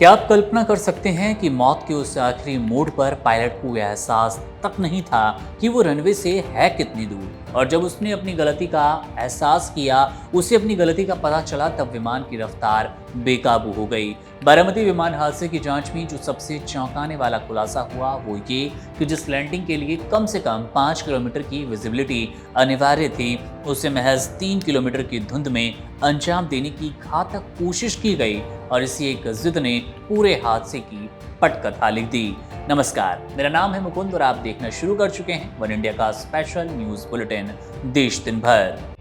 क्या आप कल्पना कर सकते हैं कि मौत के उस आखिरी मोड़ पर पायलट को यह एहसास तक नहीं था कि वो रनवे से है कितनी दूर, और जब उसने अपनी गलती का एहसास किया, उसे अपनी गलती का पता चला, तब विमान की रफ्तार बेकाबू हो गई। बारामती विमान हादसे की जांच में जो सबसे चौंकाने वाला खुलासा हुआ वो ये कि जिस लैंडिंग के लिए कम से कम 5 किलोमीटर की विजिबिलिटी अनिवार्य थी, उसे महज 3 किलोमीटर की धुंध में अंजाम देने की घातक कोशिश की गई, और इसी एक जिद ने पूरे हादसे की पटकथा लिख दी। नमस्कार, मेरा नाम है मुकुंद और आप देखना शुरू कर चुके हैं वन इंडिया का स्पेशल न्यूज बुलेटिन देश दिन भर।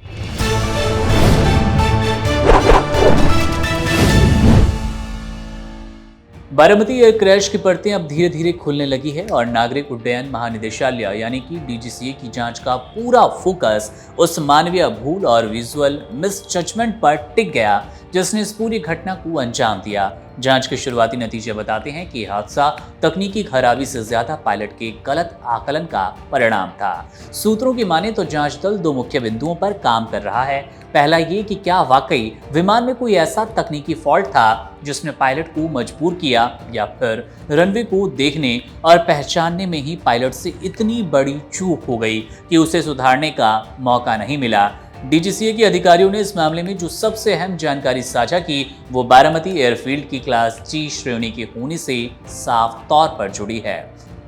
बारामती एयर क्रैश की परतें अब धीरे धीरे खुलने लगी है और नागरिक उड्डयन महानिदेशालय यानी कि डीजीसीए की जांच का पूरा फोकस उस मानवीय भूल और विजुअल मिसजजमेंट पर टिक गया जिसने इस पूरी घटना को अंजाम दिया। जांच के शुरुआती नतीजे बताते हैं कि हादसा तकनीकी खराबी से ज्यादा पायलट के गलत आकलन का परिणाम था। सूत्रों की माने तो जांच दल 2 मुख्य बिंदुओं पर काम कर रहा है। पहला ये कि क्या वाकई विमान में कोई ऐसा तकनीकी फॉल्ट था जिसने पायलट को मजबूर किया, या फिर रनवे को देखने और पहचानने में ही पायलट से इतनी बड़ी चूक हो गई कि उसे सुधारने का मौका नहीं मिला। डीजीसीए के अधिकारियों ने इस मामले में जो सबसे अहम जानकारी साझा की वो बारामती एयरफील्ड की क्लास जी श्रेणी के होने से साफ तौर पर जुड़ी है।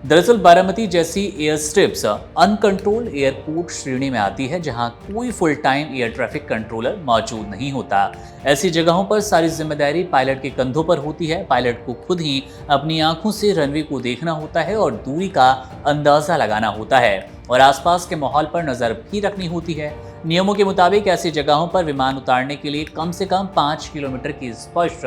दरअसल बारामती जैसी एयर स्ट्रिप्स अनकंट्रोल्ड एयरपोर्ट श्रेणी में आती है जहां कोई full time air traffic controller मौजूद नहीं होता। ऐसी जगहों पर सारी जिम्मेदारी पायलट के कंधों पर होती है। पायलट को खुद ही अपनी आंखों से रनवे को देखना होता है और दूरी का अंदाजा लगाना होता है और आसपास के माहौल पर नजर भी रखनी होती है। नियमों के मुताबिक ऐसी जगहों पर विमान उतारने के लिए कम से कम 5 किलोमीटर की स्पष्ट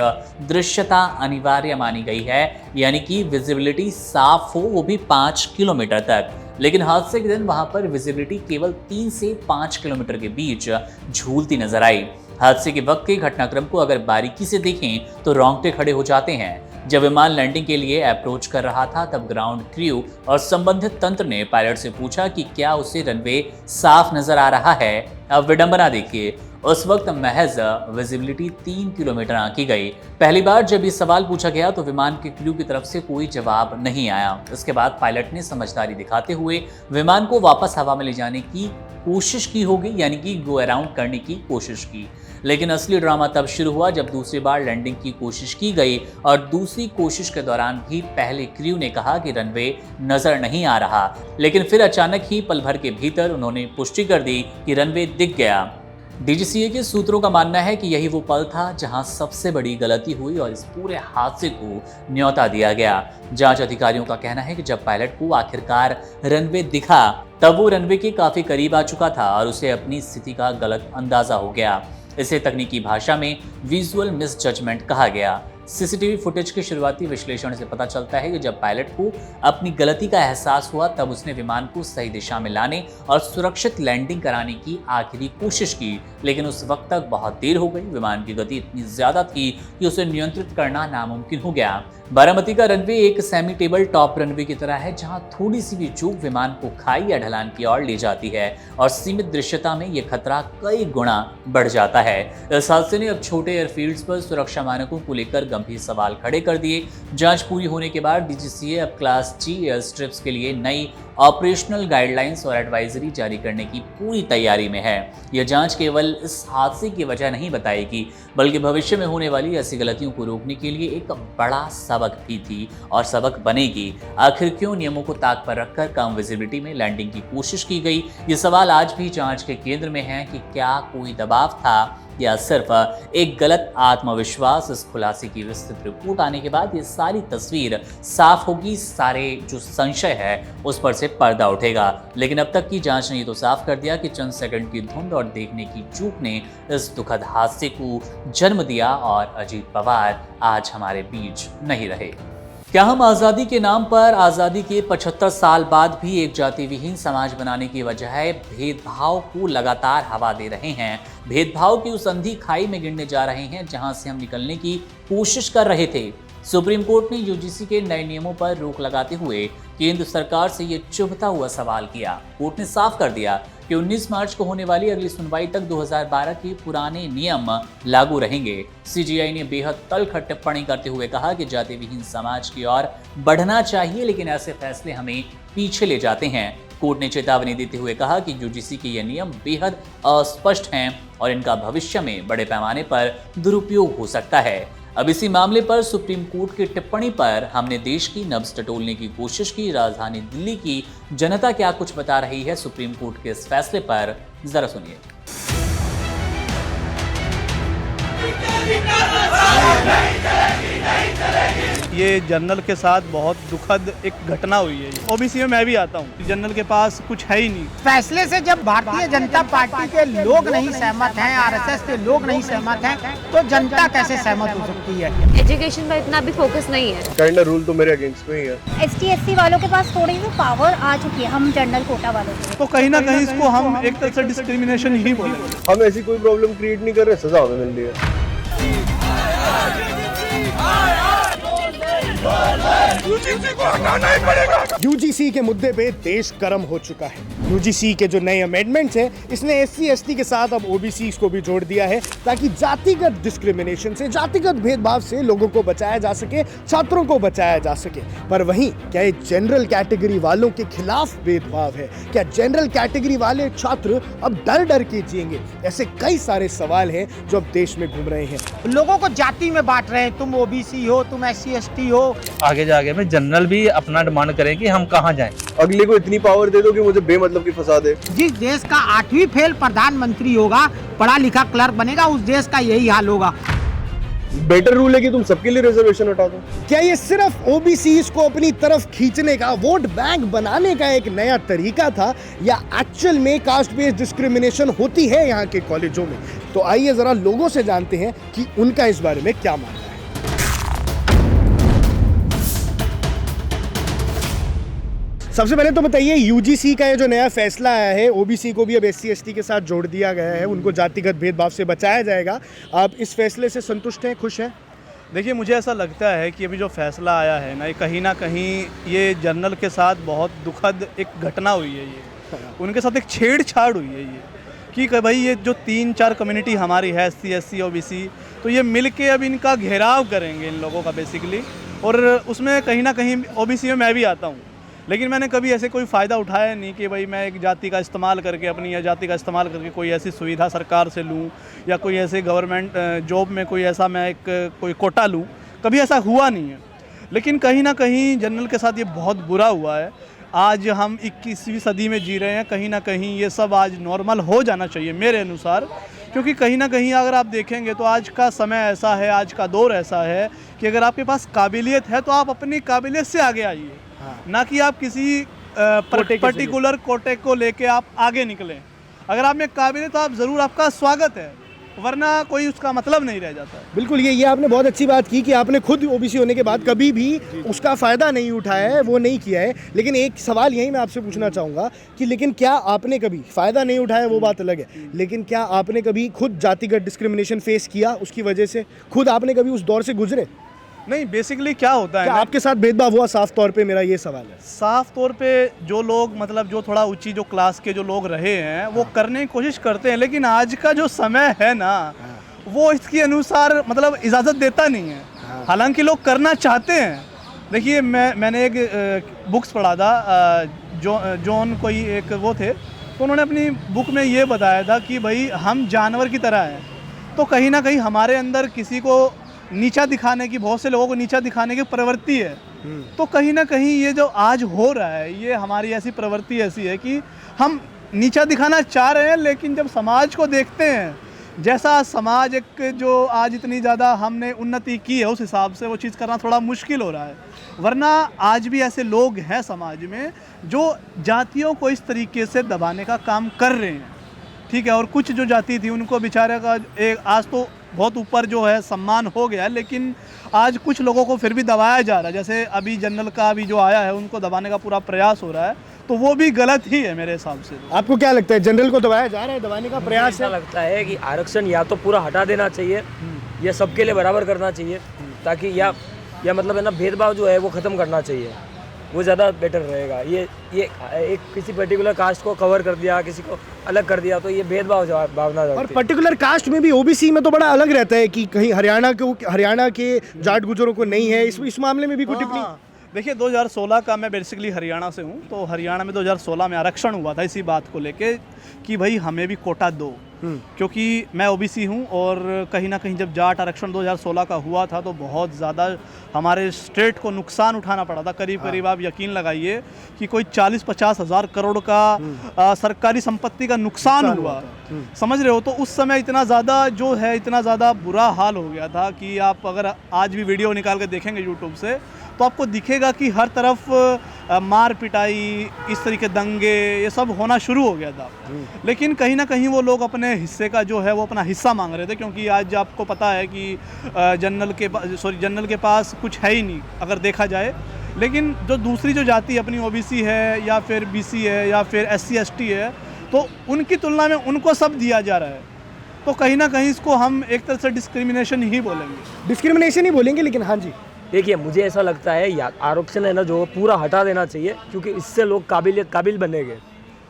दृश्यता अनिवार्य मानी गई है, यानी कि विजिबिलिटी साफ हो, वो भी 5 किलोमीटर तक। लेकिन हादसे के दिन वहां पर विजिबिलिटी केवल 3 से 5 किलोमीटर के बीच झूलती नजर आई। हादसे के वक्त के घटनाक्रम को अगर बारीकी से देखें तो रोंगटे खड़े हो जाते हैं। जब विमान लैंडिंग के लिए अप्रोच कर रहा था तब ग्राउंड क्रू और संबंधित तंत्र ने पायलट से पूछा कि क्या उसे रनवे साफ नजर आ रहा है। अब विडंबना देखिए, उस वक्त महज विजिबिलिटी 3 किलोमीटर आंकी गई। पहली बार जब ये सवाल पूछा गया तो विमान के क्रू की तरफ से कोई जवाब नहीं आया। इसके बाद पायलट ने समझदारी दिखाते हुए विमान को वापस हवा में ले जाने की कोशिश की होगी, यानी कि गो अराउंड करने की कोशिश की। लेकिन असली ड्रामा तब शुरू हुआ जब दूसरी बार लैंडिंग की कोशिश की गई और दूसरी कोशिश के दौरान भी पहले क्रू ने कहा कि रनवे नजर नहीं आ रहा, लेकिन फिर अचानक ही पल भर के भीतर उन्होंने पुष्टि कर दी कि रनवे दिख गया। डीजीसीए के सूत्रों का मानना है कि यही वो पल था जहां सबसे बड़ी गलती हुई और इस पूरे हादसे को न्योता दिया गया। जांच अधिकारियों का कहना है कि जब पायलट को आखिरकार रनवे दिखा तब वो रनवे के काफी करीब आ चुका था और उसे अपनी स्थिति का गलत अंदाजा हो गया। इसे तकनीकी भाषा में विजुअल मिसजजमेंट कहा गया। सीसीटीवी फुटेज के शुरुआती विश्लेषण से पता चलता है कि जब पायलट को अपनी गलती का एहसास हुआ तब उसने विमान को सही दिशा में लाने और सुरक्षित लैंडिंग कराने की आखिरी कोशिश की, लेकिन उस वक्त तक बहुत देर हो गई। विमान की गति इतनी ज्यादा थी कि उसे नियंत्रित करना नामुमकिन हो गया। बारामती का रनवे एक सेमी टेबल टॉप रनवे की तरह है जहां थोड़ी सी भी चूक विमान को खाई या ढलान की ओर ले जाती है और सीमित दृश्यता में यह खतरा कई गुना बढ़ जाता है। इस हादसे ने अब छोटे एयरफील्ड्स पर सुरक्षा मानकों को लेकर गंभीर सवाल खड़े कर दिए। जांच पूरी होने के बाद डीजीसीए अब क्लास जी एयर स्ट्रिप्स के लिए नई ऑपरेशनल गाइडलाइंस और एडवाइजरी जारी करने की पूरी तैयारी में है। यह जांच केवल इस हादसे की वजह नहीं बताएगी, बल्कि भविष्य में होने वाली ऐसी गलतियों को रोकने के लिए एक बड़ा सबक भी थी और सबक बनेगी। आखिर क्यों नियमों को ताक पर रखकर कम विजिबिलिटी में लैंडिंग की कोशिश की गई? ये सवाल आज भी जांच के केंद्र में है कि क्या कोई दबाव था या सिर्फ एक गलत आत्मविश्वास। इस खुलासे की विस्तृत रिपोर्ट आने के बाद ये सारी तस्वीर साफ होगी, सारे जो संशय है उस पर से पर्दा उठेगा। लेकिन अब तक की जांच ने ये तो साफ कर दिया कि चंद सेकंड की धुंध और देखने की चूक ने इस दुखद हादसे को जन्म दिया और अजीत पवार आज हमारे बीच नहीं रहे। क्या हम आज़ादी के नाम पर आज़ादी के 75 साल बाद भी एक जाति विहीन समाज बनाने की बजाय भेदभाव को लगातार हवा दे रहे हैं? भेदभाव की उस अंधी खाई में गिरने जा रहे हैं जहां से हम निकलने की कोशिश कर रहे थे। सुप्रीम कोर्ट ने यूजीसी के नए नियमों पर रोक लगाते हुए केंद्र सरकार से ये चुभता हुआ सवाल किया। कोर्ट ने साफ कर दिया कि 19 मार्च को होने वाली अगली सुनवाई तक 2012 के पुराने नियम लागू रहेंगे। सीजेआई ने बेहद तल्ख टिप्पणी करते हुए कहा कि जाति विहीन समाज की ओर बढ़ना चाहिए, लेकिन ऐसे फैसले हमें पीछे ले जाते हैं। कोर्ट ने चेतावनी देते हुए कहा कि यूजीसी के ये नियम बेहद अस्पष्ट हैं और इनका भविष्य में बड़े पैमाने पर दुरुपयोग हो सकता है। अब इसी मामले पर सुप्रीम कोर्ट की टिप्पणी पर हमने देश की नब्ज टटोलने की कोशिश की। राजधानी दिल्ली की जनता क्या कुछ बता रही है सुप्रीम कोर्ट के इस फैसले पर, जरा सुनिए। ये जनरल के साथ बहुत दुखद एक घटना हुई है। ओबीसी में मैं भी आता हूँ, जनरल के पास कुछ है ही नहीं। फैसले से जब भारतीय जनता पार्टी के लोग नहीं सहमत हैं, आरएसएस के लोग नहीं सहमत हैं, तो जनता कैसे सहमत हो सकती है? एजुकेशन पर इतना भी फोकस नहीं है। काइंड रूल तो मेरे अगेंस्ट में ही है। एसटी एससी वालों के पास थोड़ी सी पावर आ चुकी है, हम जनरल कोटा वालों के। तो कहीं ना कहीं इसको हम एक तरह से डिस्क्रिमिनेशन ही बोलेंगे। हम ऐसी कोई प्रॉब्लम क्रिएट नहीं कर रहे, सजा हमें मिल रही है। यूजीसी के मुद्दे पे देश गर्म हो चुका है। यूजीसी के जो नए अमेंडमेंट्स हैं, इसने एससी एसटी के साथ अब ओबीसी को भी जोड़ दिया है, ताकि जातिगत डिस्क्रिमिनेशन से, जातिगत भेदभाव से लोगों को बचाया जा सके, छात्रों को बचाया जा सके। पर वहीं क्या ये जनरल कैटेगरी वालों के खिलाफ भेदभाव है? क्या जनरल कैटेगरी वाले छात्र अब डर डर के जिएंगे? ऐसे कई सारे सवाल हैं जो अब देश में घूम रहे हैं। लोगों को जाति में बांट रहे हैं, तुम ओबीसी हो, तुम एससी एसटी हो। आगे जाके में जनरल भी अपना डिमांड करें कि हम कहाँ जाएं। अगले को इतनी पावर दे दो कि मुझे बेमतलब की फंसा दे। जिस देश का 8वीं फेल प्रधानमंत्री होगा, पढ़ा लिखा क्लर्क बनेगा, उस देश का यही हाल होगा। बेटर रूल है कि तुम सबके लिए रिजर्वेशन हटा दो। क्या ये सिर्फ ओबीसी को अपनी तरफ खींचने का, वोट बैंक बनाने का एक नया तरीका था, या एक्चुअल में कास्ट बेस्ड डिस्क्रिमिनेशन होती है यहाँ के कॉलेजों में? तो आइए जरा लोगों से जानते हैं कि उनका इस बारे में क्या मानना है। सबसे पहले तो बताइए, यूजीसी का ये जो नया फैसला आया है, ओबीसी को भी अब एससी एसटी के साथ जोड़ दिया गया है, उनको जातिगत भेदभाव से बचाया जाएगा। आप इस फैसले से संतुष्ट हैं, खुश हैं? देखिए, मुझे ऐसा लगता है कि अभी जो फैसला आया है ना कहीं ये जनरल के साथ बहुत दुखद एक घटना हुई है। ये उनके साथ एक छेड़छाड़ हुई है ये कि भाई ये जो 3-4 कम्युनिटी हमारी है, एससी एससी ओबीसी, तो ये मिल के अब इनका घेराव करेंगे इन लोगों का बेसिकली। और उसमें कहीं ना कहीं ओबीसी में मैं भी आता हूँ, लेकिन मैंने कभी ऐसे कोई फ़ायदा उठाया नहीं कि भाई मैं एक जाति का इस्तेमाल करके, अपनी या जाति का इस्तेमाल करके कोई ऐसी सुविधा सरकार से लूँ, या कोई ऐसे गवर्नमेंट जॉब में कोई ऐसा मैं कोई कोटा लूँ। कभी ऐसा हुआ नहीं है। लेकिन कहीं ना कहीं जनरल के साथ ये बहुत बुरा हुआ है। आज हम 21वीं सदी में जी रहे हैं, कहीं ना कहीं ये सब आज नॉर्मल हो जाना चाहिए मेरे अनुसार। क्योंकि कहीं ना कहीं अगर आप देखेंगे तो आज का समय ऐसा है, आज का दौर ऐसा है कि अगर आपके पास काबिलियत है तो आप अपनी काबिलियत से आगे आइए। ना कि आप किसी पर्टिकुलर कोटे को लेके आप आगे निकलें। अगर आप में काबिल है तो आप ज़रूर, आपका स्वागत है, वरना कोई उसका मतलब नहीं रह जाता है। बिल्कुल, ये आपने बहुत अच्छी बात की कि आपने खुद ओबीसी होने के बाद कभी भी उसका फ़ायदा नहीं उठाया है, वो नहीं किया है। लेकिन एक सवाल यही मैं आपसे पूछना चाहूँगा कि लेकिन क्या आपने कभी फ़ायदा नहीं उठाया, वो बात अलग है, लेकिन क्या आपने कभी खुद जातिगत डिस्क्रिमिनेशन फेस किया? उसकी वजह से खुद आपने कभी उस दौर से गुजरे? नहीं, बेसिकली क्या होता है, क्या आपके साथ भेदभाव हुआ? साफ तौर पे मेरा ये सवाल है। साफ तौर पे जो लोग, मतलब जो थोड़ा ऊंची जो क्लास के जो लोग रहे हैं, वो करने की कोशिश करते हैं, लेकिन आज का जो समय है ना, वो इसके अनुसार मतलब इजाज़त देता नहीं है। हालांकि लोग करना चाहते हैं। देखिए, मैंने एक बुक्स पढ़ा था, जॉन कोई एक वो थे, तो उन्होंने अपनी बुक में ये बताया था कि भाई हम जानवर की तरह हैं। तो कहीं ना कहीं हमारे अंदर किसी को नीचा दिखाने की, बहुत से लोगों को नीचा दिखाने की प्रवृत्ति है। तो कहीं ना कहीं ये जो आज हो रहा है, ये हमारी ऐसी प्रवृत्ति ऐसी है कि हम नीचा दिखाना चाह रहे हैं, लेकिन जब समाज को देखते हैं, जैसा समाज एक जो आज इतनी ज़्यादा हमने उन्नति की है, उस हिसाब से वो चीज़ करना थोड़ा मुश्किल हो रहा है। वरना आज भी ऐसे लोग हैं समाज में जो जातियों को इस तरीके से दबाने का काम कर रहे हैं, ठीक है। और कुछ जो जाति थी उनको बेचारे का एक आज तो बहुत ऊपर जो है सम्मान हो गया है, लेकिन आज कुछ लोगों को फिर भी दबाया जा रहा है। जैसे अभी जनरल का अभी जो आया है, उनको दबाने का पूरा प्रयास हो रहा है, तो वो भी गलत ही है मेरे हिसाब से। आपको क्या लगता है, जनरल को दबाया जा रहा है, दबाने का प्रयास है? ऐसा लगता है कि आरक्षण या तो पूरा हटा देना चाहिए, या सबके लिए बराबर करना चाहिए, ताकि या मतलब है ना, भेदभाव जो है वो ख़त्म करना चाहिए। वो ज़्यादा बेटर रहेगा। ये एक किसी पर्टिकुलर कास्ट को कवर कर दिया, किसी को अलग कर दिया, तो ये भेदभाव भावना और जाती है। पर्टिकुलर कास्ट में भी ओबीसी में तो बड़ा अलग रहता है कि कहीं हरियाणा के जाट गुजरों को नहीं है, इस मामले में भी कोई टिप्पणी? देखिए 2016 का, मैं बेसिकली हरियाणा से हूँ, तो हरियाणा में 2016 में आरक्षण हुआ था इसी बात को लेके कि भाई हमें भी कोटा दो, क्योंकि मैं ओबीसी हूँ और कहीं ना कहीं जब जाट आरक्षण 2016 का हुआ था तो बहुत ज़्यादा हमारे स्टेट को नुकसान उठाना पड़ा था। करीब आप यकीन लगाइए कि कोई 40-50 हज़ार करोड़ का सरकारी संपत्ति का नुकसान हुआ, समझ रहे हो। तो उस समय इतना ज़्यादा बुरा हाल हो गया था कि आप अगर आज भी वीडियो निकाल के देखेंगे यूट्यूब से तो आपको दिखेगा कि हर तरफ मार पिटाई, इस तरीके दंगे, ये सब होना शुरू हो गया था। लेकिन कहीं ना कहीं वो लोग अपने हिस्से का जो है वो अपना हिस्सा मांग रहे थे, क्योंकि आज आपको पता है कि जनरल के पास कुछ है ही नहीं अगर देखा जाए। लेकिन जो दूसरी जो जाति अपनी ओबीसी है या फिर बीसी है या फिर SC ST है, तो उनकी तुलना में उनको सब दिया जा रहा है। तो कहीं ना कहीं इसको हम एक तरह से डिस्क्रिमिनेशन ही बोलेंगे। लेकिन हाँ जी, देखिए मुझे ऐसा लगता है आरक्षण है ना जो पूरा हटा देना चाहिए, क्योंकि इससे लोग काबिल बनेंगे,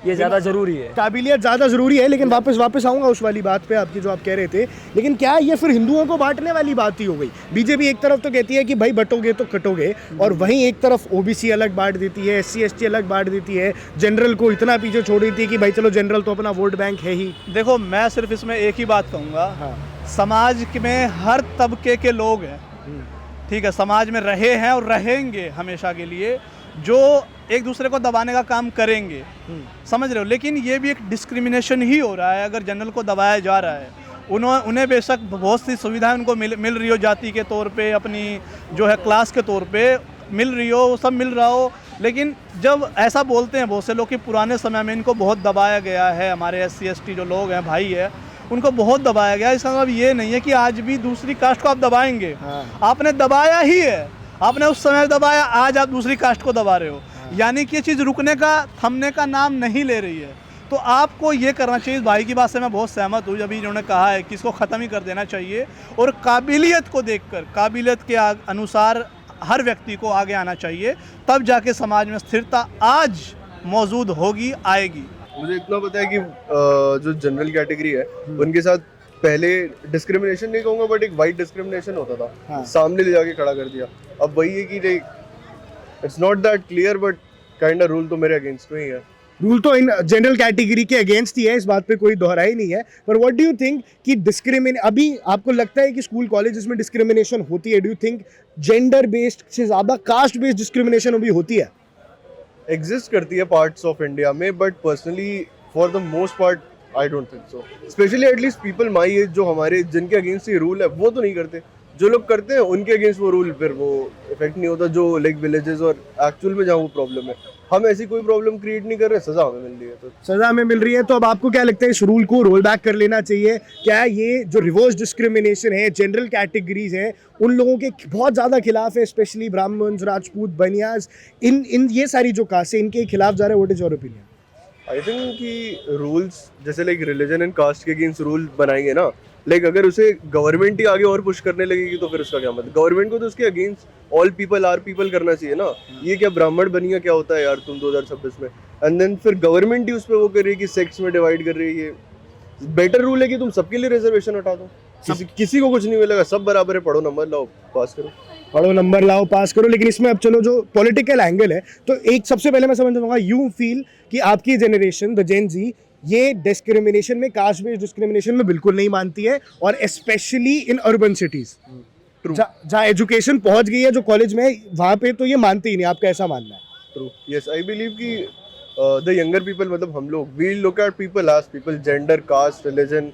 ये ज़्यादा ज़रूरी है। काबिलियत ज़्यादा ज़रूरी है। लेकिन वापस आऊँगा उस वाली बात पे आपकी जो आप कह रहे थे। लेकिन क्या ये फिर हिंदुओं को बांटने वाली बात ही हो गई? बीजेपी एक तरफ तो कहती है कि भाई बटोगे तो कटोगे, और वहीं एक तरफ ओबीसी अलग बांट देती है, SC ST अलग बांट देती है, जनरल को इतना पीछे छोड़ देती है कि भाई चलो जनरल तो अपना वोट बैंक है ही। देखो मैं सिर्फ इसमें एक ही बात कहूँगा, समाज में हर तबके के लोग हैं, ठीक है, समाज में रहे हैं और रहेंगे हमेशा के लिए, जो एक दूसरे को दबाने का काम करेंगे, समझ रहे हो। लेकिन ये भी एक डिस्क्रिमिनेशन ही हो रहा है। अगर जनरल को दबाया जा रहा है, उन्हें बेशक बहुत सी सुविधाएं उनको मिल रही हो, जाति के तौर पे, अपनी जो है क्लास के तौर पे मिल रही हो, वो सब मिल रहा हो, लेकिन जब ऐसा बोलते हैं बहुत से लोग कि पुराने समय में इनको बहुत दबाया गया है, हमारे SC ST जो लोग हैं, भाई है, उनको बहुत दबाया गया, इसका मतलब ये नहीं है कि आज भी दूसरी कास्ट को आप दबाएंगे। आपने दबाया ही है, आपने उस समय दबाया, आज आप दूसरी कास्ट को दबा रहे हो, यानी कि ये चीज़ रुकने का, थमने का नाम नहीं ले रही है। तो आपको ये करना चाहिए। भाई की बात से मैं बहुत सहमत हूँ, जब इन्होंने कहा है कि इसको ख़त्म ही कर देना चाहिए और काबिलियत को देखकर, काबिलियत के अनुसार हर व्यक्ति को आगे आना चाहिए, तब जाके समाज में स्थिरता आज मौजूद होगी, आएगी। मुझे इतना पता है कि जो जनरल कैटेगरी है उनके साथ पहले डिस्क्रिमिनेशन नहीं कहूँगा, बट एक वाइट डिस्क्रिमिनेशन होता था, सामने ले जाके खड़ा कर दिया। अब वही है कि it's not that clear, but kind of rule तो मेरे अगेंस्ट में ही है। रूल तो इन जनरल कैटेगरी के अगेंस्ट ही है, इस बात पे कोई दोहरा ही नहीं है। पर व्हाट डू यू थिंक कि अभी आपको लगता है कि स्कूल कॉलेजेस में डिस्क्रिमिनेशन होती है? Do you think gender based से ज़्यादा कास्ट बेस्ड डिस्क्रिमिनेशन भी होती है? एग्जिस्ट करती है पार्ट्स ऑफ इंडिया में, but personally for the most part I don't think so. Specially at least people my age, जो हमारे जिनके अगेंस्ट ये रूल है वो तो नहीं करते, जो लोग करते हैं उनके अगेंस्ट वो रूल फिर वो इफेक्ट नहीं होता, जो लाइक विलेजेस और एक्चुअल में जहाँ वो प्रॉब्लम है। हम ऐसी कोई प्रॉब्लम क्रिएट नहीं कर रहे, सजा हमें मिल रही है, तो सजा हमें मिल रही है। तो अब आपको क्या लगता है, इस रूल को रोल बैक कर लेना चाहिए? क्या ये जो रिवर्स डिस्क्रिमिनेशन है, जनरल कैटेगरीज है, उन लोगों के बहुत ज़्यादा खिलाफ है, स्पेशली ब्राह्मण्स, राजपूत, बनियाज, इन ये सारी जो कास्ट है, इनके खिलाफ जा रहा है? What is your opinion? I think कि रूल्स जैसे लाइक रिलीजन एंड कास्ट के अगेंस्ट रूल बनाएंगे ना, लाइक अगर उसे गवर्नमेंट ही आगे और पुश करने लगेगी तो फिर उसका क्या मतलब? गवर्नमेंट को तो उसके against all people are people करना चाहिए ना। ये क्या ब्राह्मण बनिया क्या होता है यार तुम 2026 में? एंड देन फिर गवर्नमेंट ही उस पर वो कर रही है कि सेक्स में डिवाइड कर रही है। बेटर रूल है कि तुम सबके लिए रिजर्वेशन हटा दो, किसी को कुछ नहीं मिलेगा, सब बराबर है, पढ़ो नंबर लाओ पास करो, पढ़ो नंबर लाओ पास करो। लेकिन इसमें अब चलो जो पॉलिटिकल एंगल है, तो एक सबसे पहले मैं समझ जाऊंगा, यू फील कि आपकी जनरेशन द जेन जी ये डिस्क्रिमिनेशन में, कास्ट बेस्ड डिस्क्रिमिनेशन में बिल्कुल नहीं मानती है, और स्पेशली इन अर्बन सिटीज जहाँ एजुकेशन पहुंच गई है, जो कॉलेज में वहाँ पे तो ये मानते ही नहीं। आपका ऐसा मानना है? ट्रू, यस, आई बिलीव कि द यंगर पीपल, मतलब हम लोग, we look at people as people, gender, caste, religion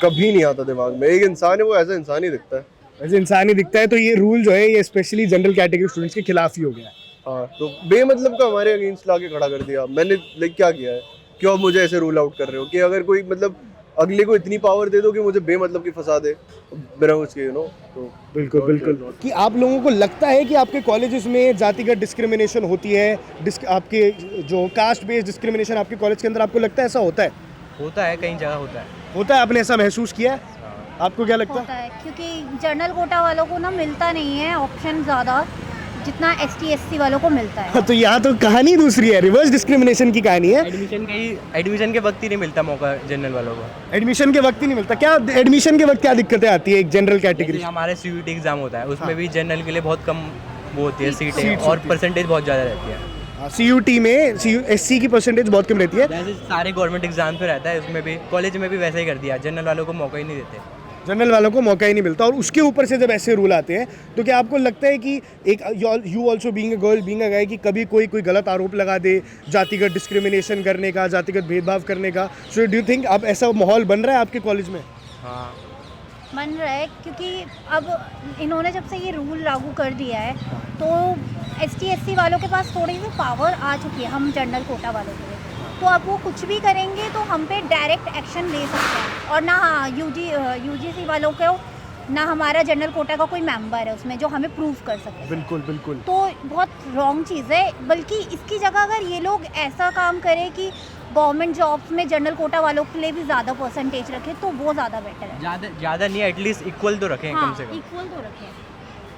कभी नहीं आता दिमाग में। एक इंसान है, वो एज इंसान ही दिखता है, वैसे इंसान ही दिखता है। तो ये रूल जो है ये स्पेशली जनरल कैटेगरी स्टूडेंट्स के खिलाफ ही हो गया है। हाँ, तो बेमतलब का हमारे अगेंस्ट लाके खड़ा कर दिया। मैंने लाइक क्या किया है, क्यों आप मुझे ऐसे रूल आउट कर रहे हो कि अगर कोई मतलब अगले को इतनी पावर दे दो कि मुझे बेमतलब की फंसा दे बिना उसके, यू नो। तो बिल्कुल बिल्कुल कि आप लोगों को लगता है कि आपके कॉलेजेस में जातिगत डिस्क्रिमिनेशन होती है, आपके जो कास्ट बेस्ड डिस्क्रिमिनेशन आपके कॉलेज के अंदर, आपको लगता है ऐसा होता है? होता है, कई जगह होता है। आपने ऐसा महसूस किया है? आपको क्या लगता होता है? क्योंकि जनरल कोटा वालों को ना मिलता नहीं है ऑप्शन ज़्यादा, जितना ST/SC वालों को मिलता है। तो यहाँ तो कहानी दूसरी है, रिवर्स डिस्क्रिमिनेशन की कहानी है। एडमिशन के वक्त ही नहीं मिलता मौका जनरल वालों को। एडमिशन के वक्त ही नहीं मिलता। क्या एडमिशन के वक्त क्या दिक्कतें आती है एक जनरल कैटेगरी? हमारे CUET एग्जाम होता है, उसमें भी जनरल के लिए बहुत कम वो होती है सीटें, और परसेंटेज बहुत ज़्यादा रहती है। CUT में SC की परसेंटेज बहुत कम रहती है। जैसे सारे गवर्नमेंट एग्जाम पे रहता है, उसमें भी कॉलेज में भी वैसे ही कर दिया, जनरल वालों को मौका ही नहीं देते। जनरल वालों को मौका ही नहीं मिलता। और उसके ऊपर से जब ऐसे रूल आते हैं तो क्या आपको लगता है कि एक you also being a girl, being a guy, कि कभी कोई गलत आरोप लगा दे जातिगत डिस्क्रिमिनेशन करने का, जातिगत भेदभाव करने का? सो डू यू थिंक अब ऐसा माहौल बन रहा है आपके कॉलेज में? हाँ, बन रहा है, क्योंकि अब इन्होंने जब से ये रूल लागू कर दिया है तो ST/SC वालों के पास थोड़ी सी पावर आ चुकी है हम जनरल कोटा वालों के लिए। तो अब वो कुछ भी करेंगे तो हम पे डायरेक्ट एक्शन ले सकते हैं। और ना UGC वालों को, ना हमारा जनरल कोटा का कोई मेंबर है उसमें जो हमें प्रूव कर सके। बिल्कुल बिल्कुल। तो बहुत रॉन्ग चीज़ है। बल्कि इसकी जगह अगर ये लोग ऐसा काम करें कि गवर्नमेंट जॉब्स में जनरल कोटा वालों के लिए भी ज़्यादा परसेंटेज रखें तो वो ज़्यादा बेटर है। ज़्यादा नहीं, एटलीस्ट इक्वल तो रखें कम से कम। इक्वल तो रखें,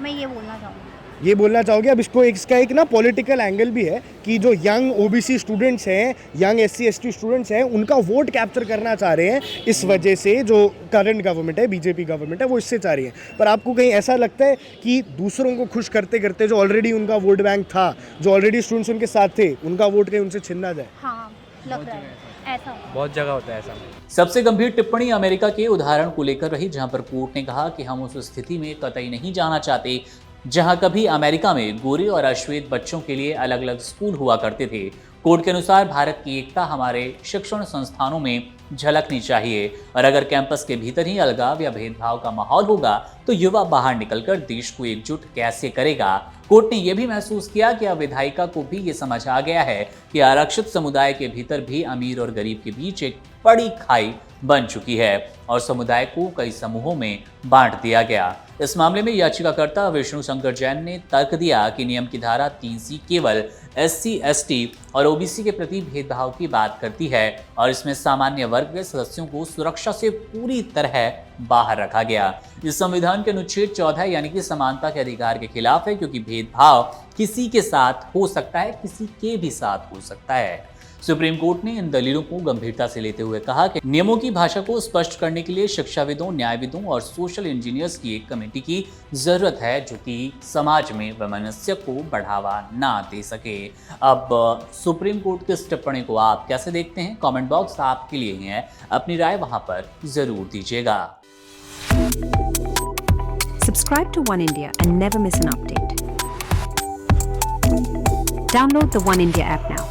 मैं ये बोलना चाहूँगी। ये बोलना चाहोगे? अब इसका एक ना पॉलिटिकल एंगल भी है कि जो यंग OBC स्टूडेंट्स हैं, यंग SC/ST स्टूडेंट्स हैं, उनका वोट कैप्चर करना चाह रहे हैं। इस वजह से जो करंट गवर्नमेंट है, BJP गवर्नमेंट है, वो इससे चाह रही है। पर आपको कहीं ऐसा लगता है कि दूसरों को खुश करते करते जो ऑलरेडी उनका वोट बैंक था, जो ऑलरेडी स्टूडेंट्स उनके साथ थे, उनका वोट कहीं उनसे छिन ना जाए? हाँ, लग रहा है ऐसा। बहुत जगह होता है ऐसा। सबसे गंभीर टिप्पणी अमेरिका के उदाहरण को लेकर रही, जहां पर कोर्ट ने कहा कि हम उस स्थिति में कतई नहीं जाना चाहते जहां कभी अमेरिका में गोरे और अश्वेत बच्चों के लिए अलग अलग स्कूल हुआ करते थे। कोर्ट के अनुसार भारत की एकता हमारे शिक्षण संस्थानों में झलकनी चाहिए और अगर कैंपस के भीतर ही अलगाव या भेदभाव का माहौल होगा तो युवा बाहर निकलकर देश को एकजुट कैसे करेगा। कोर्ट ने यह भी महसूस किया कि अब विधायिका को भी ये समझ आ गया है कि आरक्षित समुदाय के भीतर भी अमीर और गरीब के बीच एक बड़ी खाई बन चुकी है और समुदाय को कई समूहों में बांट दिया गया। इस मामले में याचिकाकर्ता विष्णु शंकर जैन ने तर्क दिया कि नियम की धारा 3C केवल SC/ST और OBC के प्रति भेदभाव की बात करती है और इसमें सामान्य वर्ग के सदस्यों को सुरक्षा से पूरी तरह बाहर रखा गया। इस संविधान के अनुच्छेद 14 यानी कि समानता के अधिकार के खिलाफ है, क्योंकि भेदभाव किसी के साथ हो सकता है, किसी के भी साथ हो सकता है। सुप्रीम कोर्ट ने इन दलीलों को गंभीरता से लेते हुए कहा कि नियमों की भाषा को स्पष्ट करने के लिए शिक्षाविदों, न्यायविदों और सोशल इंजीनियर्स की एक कमेटी की जरूरत है जो कि समाज में वैमनस्य को बढ़ावा ना दे सके। अब सुप्रीम कोर्ट की इस टिप्पणी को आप कैसे देखते हैं? कमेंट बॉक्स आपके लिए ही है, अपनी राय वहां पर जरूर दीजिएगा। Subscribe to One India and never miss an update. Download the One India app now.